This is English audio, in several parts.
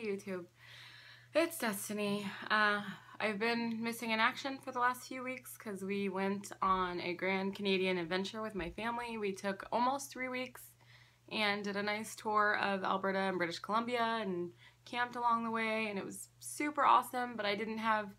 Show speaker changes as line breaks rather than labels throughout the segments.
YouTube. It's Destiny. I've been missing in action for the last few weeks because we went on a grand Canadian adventure with my family. We took almost 3 weeks and did a nice tour of Alberta and British Columbia and camped along the way, and it was super awesome, but I didn't have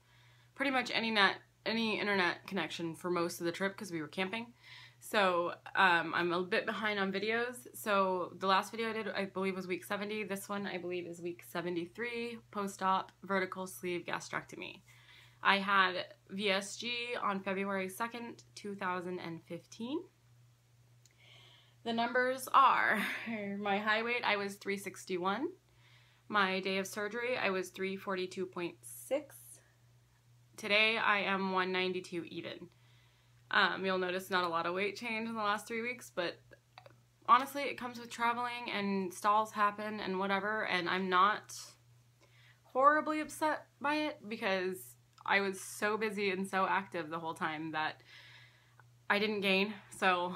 pretty much any internet connection for most of the trip because we were camping. So I'm a bit behind on videos. So the last video I did, I believe, was week 70. This one, I believe, is week 73, post-op vertical sleeve gastrectomy. I had VSG on February 2nd, 2015. The numbers are, my high weight, I was 361. My day of surgery, I was 342.6. Today, I am 192 even. You'll notice not a lot of weight change in the last 3 weeks, but honestly, it comes with traveling and stalls happen and whatever, and I'm not horribly upset by it because I was so busy and so active the whole time that I didn't gain. So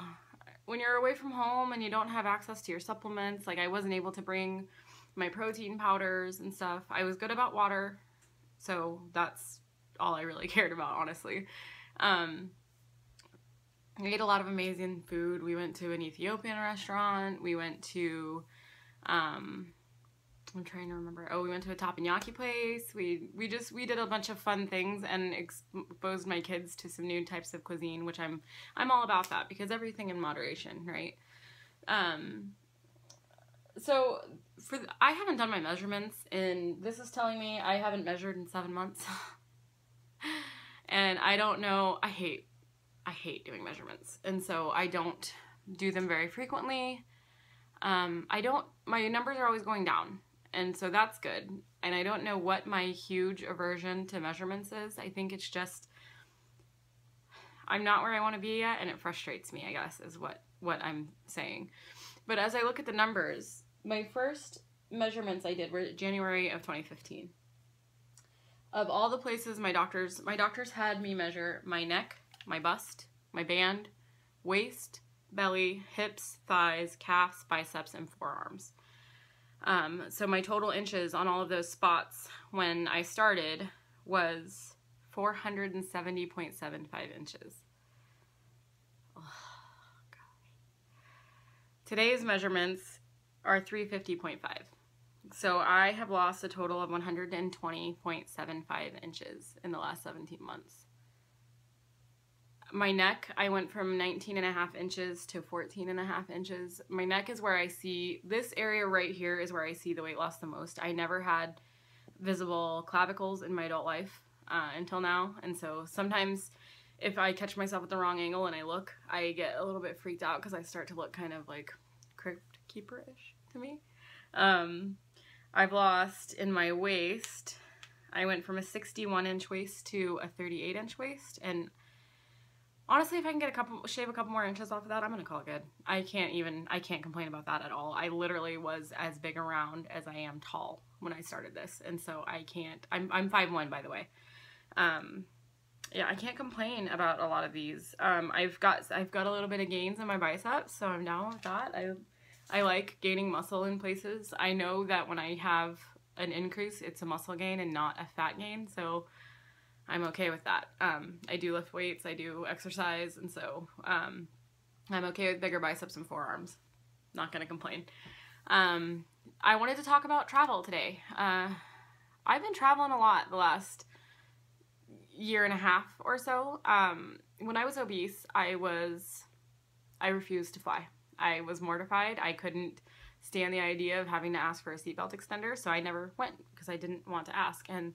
when you're away from home and you don't have access to your supplements, like I wasn't able to bring my protein powders and stuff. I was good about water, so that's all I really cared about, honestly. I ate a lot of amazing food. We went to an Ethiopian restaurant. We went to, I'm trying to remember. Oh, we went to a teppanyaki place. We did a bunch of fun things and exposed my kids to some new types of cuisine, which I'm all about that because everything in moderation, right? So I haven't done my measurements, and this is telling me I haven't measured in 7 months. And I don't know, I hate doing measurements, and so I don't do them very frequently. My numbers are always going down, and so that's good. And I don't know what my huge aversion to measurements is. I think it's just, I'm not where I want to be yet, and it frustrates me, I guess, is what I'm saying. But as I look at the numbers, my first measurements I did were January of 2015. Of all the places my doctors had me measure my neck, my bust, my band, waist, belly, hips, thighs, calves, biceps, and forearms. So my total inches on all of those spots when I started was 470.75 inches. Oh, gosh. Today's measurements are 350.5. So I have lost a total of 120.75 inches in the last 17 months. My neck, I went from 19.5 inches to 14.5 inches. My neck is where I see, this area right here is where I see the weight loss the most. I never had visible clavicles in my adult life until now. And so sometimes if I catch myself at the wrong angle and I look, I get a little bit freaked out because I start to look kind of like Crypt Keeper-ish to me. I've lost in my waist, I went from a 61-inch waist to a 38-inch waist, and honestly, if I can get shave a couple more inches off of that, I'm gonna call it good. I can't complain about that at all. I literally was as big around as I am tall when I started this, and so I can't, I'm 5'1", by the way. Yeah, I can't complain about a lot of these. I've got a little bit of gains in my biceps, so I'm down with that. I like gaining muscle in places. I know that when I have an increase, it's a muscle gain and not a fat gain, so I'm okay with that. I do lift weights, I do exercise, and so I'm okay with bigger biceps and forearms. Not gonna complain. I wanted to talk about travel today. I've been traveling a lot the last year and a half or so. When I was obese, I refused to fly. I was mortified. I couldn't stand the idea of having to ask for a seatbelt extender, so I never went because I didn't want to ask. And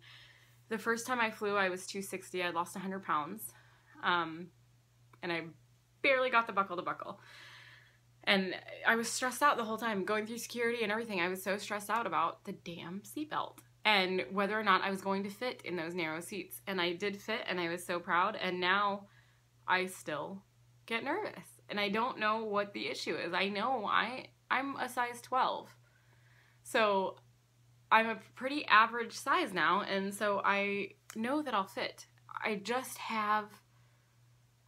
the first time I flew, I was 260. I lost 100 pounds, and I barely got the buckle to buckle. And I was stressed out the whole time, going through security and everything. I was so stressed out about the damn seatbelt and whether or not I was going to fit in those narrow seats. And I did fit, and I was so proud, and now I still get nervous. And I don't know what the issue is. I know I'm a size 12. So I'm a pretty average size now, and so I know that I'll fit. I just have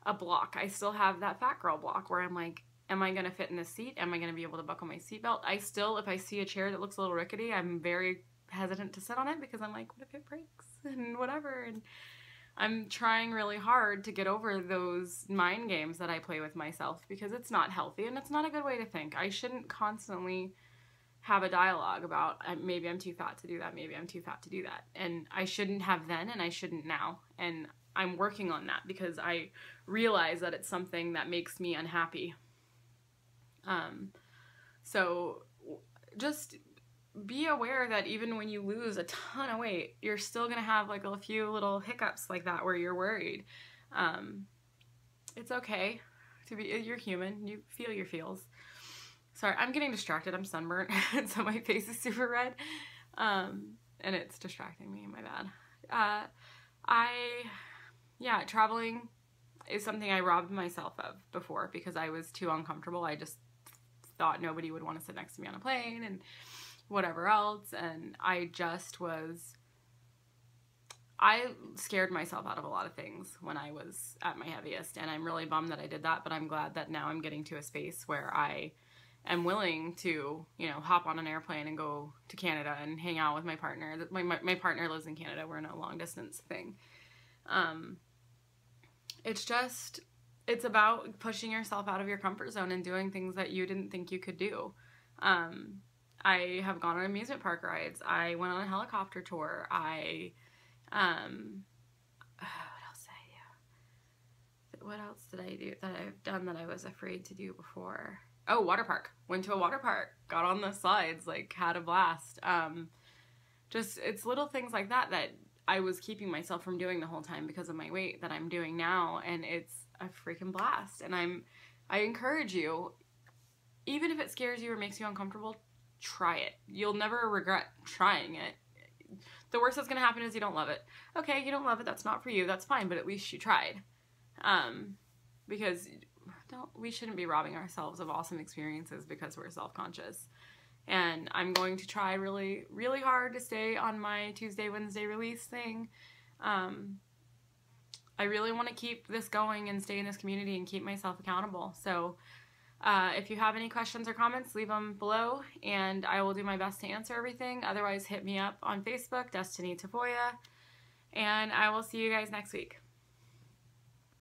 a block. I still have that fat girl block where I'm like, am I going to fit in this seat? Am I going to be able to buckle my seatbelt? I still, if I see a chair that looks a little rickety, I'm very hesitant to sit on it because I'm like, what if it breaks and whatever. And I'm trying really hard to get over those mind games that I play with myself because it's not healthy and it's not a good way to think. I shouldn't constantly have a dialogue about maybe I'm too fat to do that, maybe I'm too fat to do that. And I shouldn't have then and I shouldn't now. And I'm working on that because I realize that it's something that makes me unhappy. So just be aware that even when you lose a ton of weight, you're still going to have like a few little hiccups like that where you're worried. It's okay to be, you're human, you feel your feels. Sorry, I'm getting distracted, I'm sunburnt, so my face is super red, and it's distracting me, my bad. Yeah, traveling is something I robbed myself of before because I was too uncomfortable. I just thought nobody would want to sit next to me on a plane and whatever else, and I scared myself out of a lot of things when I was at my heaviest, and I'm really bummed that I did that, but I'm glad that now I'm getting to a space where I am willing to, hop on an airplane and go to Canada and hang out with my partner. My partner lives in Canada. We're in a long distance thing. It's about pushing yourself out of your comfort zone and doing things that you didn't think you could do. I have gone on amusement park rides. I went on a helicopter tour. What else did I do that I've done that I was afraid to do before? Oh, water park. Went to a water park. Got on the slides. Like, had a blast. It's little things like that that I was keeping myself from doing the whole time because of my weight that I'm doing now, and it's a freaking blast. And I encourage you, even if it scares you or makes you uncomfortable, try it. You'll never regret trying it. The worst that's going to happen is you don't love it. Okay, you don't love it. That's not for you. That's fine, but at least you tried. Because we shouldn't be robbing ourselves of awesome experiences because we're self-conscious. And I'm going to try really, really hard to stay on my Tuesday, Wednesday release thing. I really want to keep this going and stay in this community and keep myself accountable. So if you have any questions or comments, leave them below, and I will do my best to answer everything. Otherwise, hit me up on Facebook, Destiny Tafoya, and I will see you guys next week.